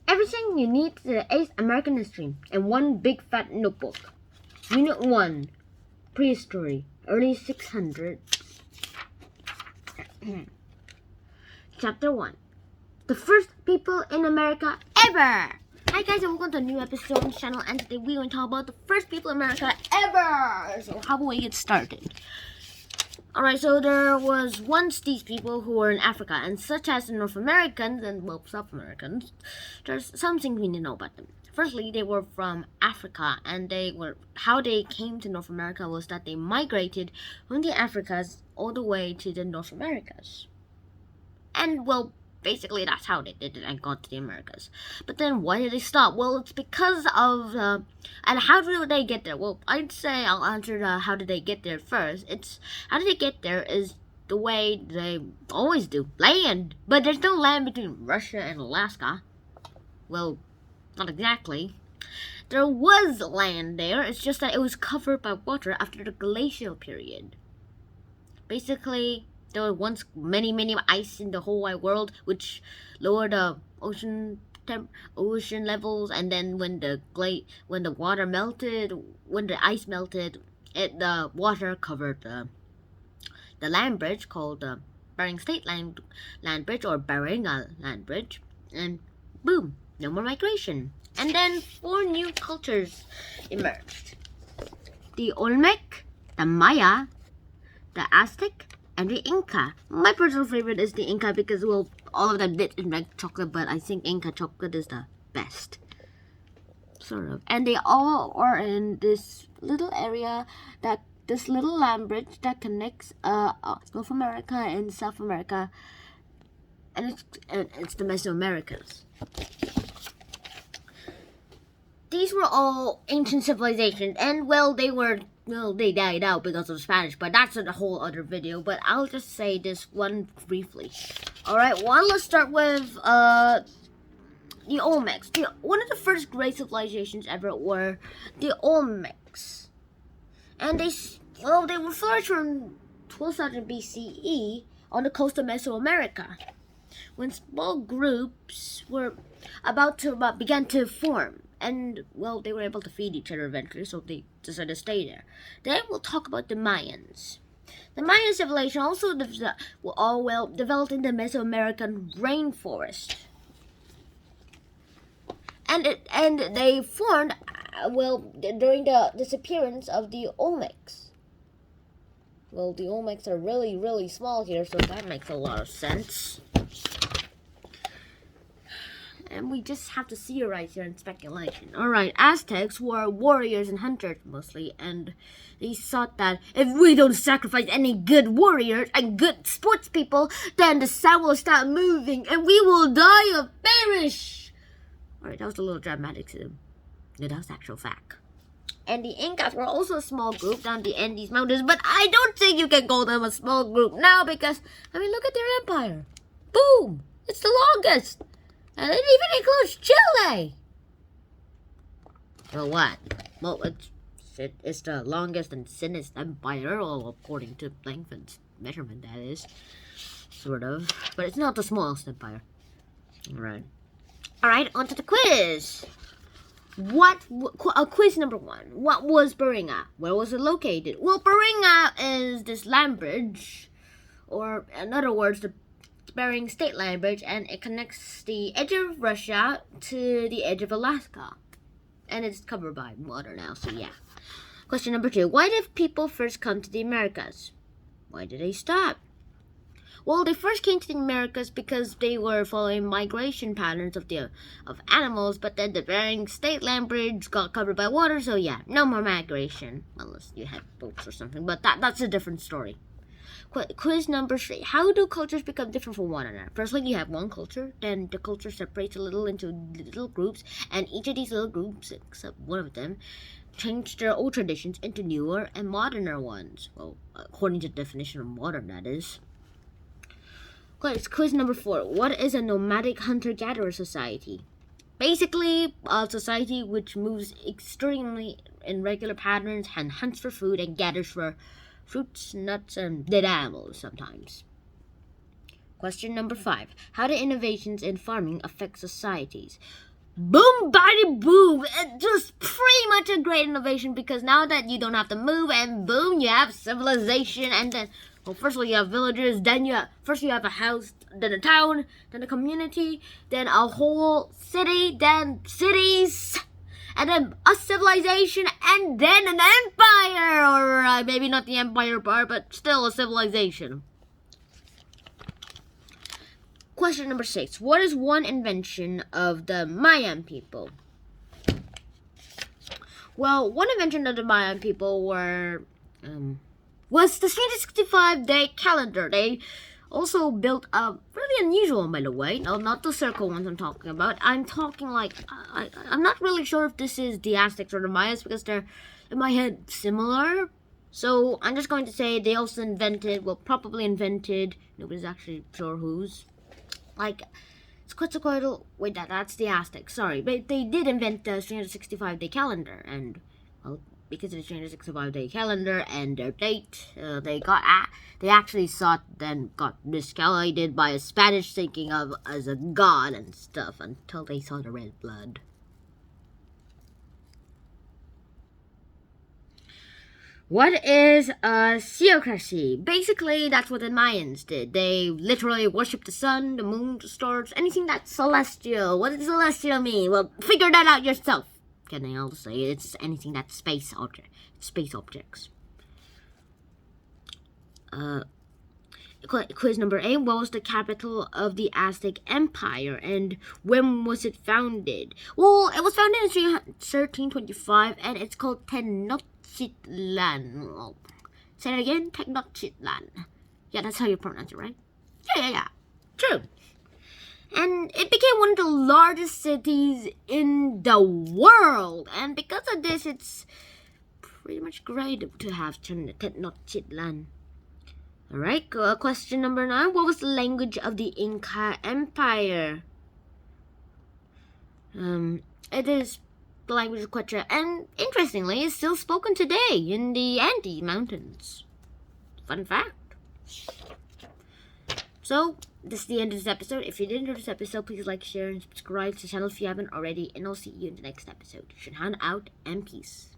Everything you need to the 8th American history in one big fat notebook. Unit 1, Prehistory, early 600s. Chapter 1, the first people in America ever. Hi guys, and welcome to a new episode on the channel, and today we're going to talk about the first people in America ever. So how about we get started? Alright, so there was once these people who were in Africa, and such as the North Americans and, well, South Americans, there's something we need to know about them. Firstly, they were from Africa, and how they came to North America was that they migrated from the Africas all the way to the North Americas. And, well, basically that's how they did it and got to the Americas. But then why did they stop? Well, it's because of, and how did they get there? Well, I'd say I'll answer how did they get there first. It's, how did they get there is the way they always do, land. But there's no land between Russia and Alaska. Well, not exactly. There was land there, it's just that it was covered by water after the glacial period. Basically, there was once many ice in the whole wide world, which lowered the ocean levels, and then when the ice melted, the water covered the land bridge called the Bering Strait Land Bridge, or Bering Land Bridge, and boom, no more migration. And then 4 new cultures emerged: the Olmec, the Maya, the Aztec, and the Inca. My personal favorite is the Inca because, well, all of them did invent chocolate, but I think Inca chocolate is the best. Sort of. And they all are in this little area, this little land bridge that connects North America and South America, and it's the Mesoamericas. These were all ancient civilizations, and, well, they died out because of Spanish, but that's a whole other video, but I'll just say this one briefly. Alright, let's start with the Olmecs. One of the first great civilizations ever were the Olmecs. And they were flourished from 12,000 BCE on the coast of Mesoamerica, when small groups were began to form. And, well, they were able to feed each other eventually, so they decided to stay there. Then we'll talk about the Mayans. The Mayan civilization also developed in the Mesoamerican rainforest. And they formed, during the disappearance of the Olmecs. Well, the Olmecs are really small here, so that makes a lot of sense. And we just have to theorize here and speculation. Alright, Aztecs were warriors and hunters mostly, and they thought that if we don't sacrifice any good warriors and good sports people, then the sun will start moving and we will die or perish. Alright, that was a little dramatic to them. No, that was actual fact. And the Incas were also a small group down the Andes Mountains, but I don't think you can call them a small group now because, I mean, look at their empire. Boom! It's the longest! And it even includes Chile. Well, what? Well, it's the longest and thinnest empire, well, according to Langford's measurement, that is. Sort of. But it's not the smallest empire. Alright, on to the quiz. Quiz number 1. What was Beringa? Where was it located? Well, Beringa is this land bridge, or in other words, the Bering Strait Land Bridge, and it connects the edge of Russia to the edge of Alaska. And it's covered by water now, so yeah. Question number 2. Why did people first come to the Americas? Why did they stop? Well, they first came to the Americas because they were following migration patterns of animals, but then the Bering Strait Land Bridge got covered by water, so yeah, no more migration. Unless you had boats or something, but that's a different story. Quiz number 3. How do cultures become different from one another? Firstly, you have one culture, then the culture separates a little into little groups, and each of these little groups, except one of them, changed their old traditions into newer and moderner ones. Well, according to the definition of modern, that is. Quiz number 4. What is a nomadic hunter-gatherer society? Basically, a society which moves extremely in regular patterns and hunts for food and gathers for fruits, nuts, and dead animals sometimes. Question number 5. How do innovations in farming affect societies? boom, body, boom. It's just pretty much a great innovation because now that you don't have to move and boom, you have civilization. And then, well, first of all, you have villagers. Then you have a house, then a town, then a community, then a whole city, then cities, and then a civilization, and then an empire, or maybe not the empire part, but still a civilization. Question number 6. What is one invention of the Mayan people? Well, one invention of the Mayan people was the 365-day calendar. They also built a really unusual one, by the way. No, not the circle ones I'm talking about. I'm talking like, I'm not really sure if this is the Aztecs or the Mayas because they're, in my head, similar. So I'm just going to say they also probably invented, nobody's actually sure whose. Like, it's Quetzalcoatl, wait, that's the Aztecs, sorry. But they did invent the 365-day calendar, and, well, because of the 365-day calendar and their date, they actually got miscalculated by a Spanish thinking of as a god and stuff until they saw the red blood. What is a theocracy? Basically, that's what the Mayans did. They literally worshipped the sun, the moon, the stars, anything that's celestial. What does celestial mean? Well, figure that out yourself. Kidding, I'll say it's anything that's space objects. Quiz number 8. What was the capital of the Aztec Empire and when was it founded? Well, it was founded in 1325 and it's called Tenochtitlan. Say it again, Tenochtitlan. Yeah, that's how you pronounce it, right? Yeah. True. And it became one of the largest cities in the world. And because of this, it's pretty much great to have Tenochtitlan. Alright, question number 9. What was the language of the Inca Empire? It is the language of Quechua, and interestingly, is still spoken today in the Andes Mountains. Fun fact. So, this is the end of this episode. If you did enjoy this episode, please like, share, and subscribe to the channel if you haven't already, and I'll see you in the next episode. Shanhan out, and peace.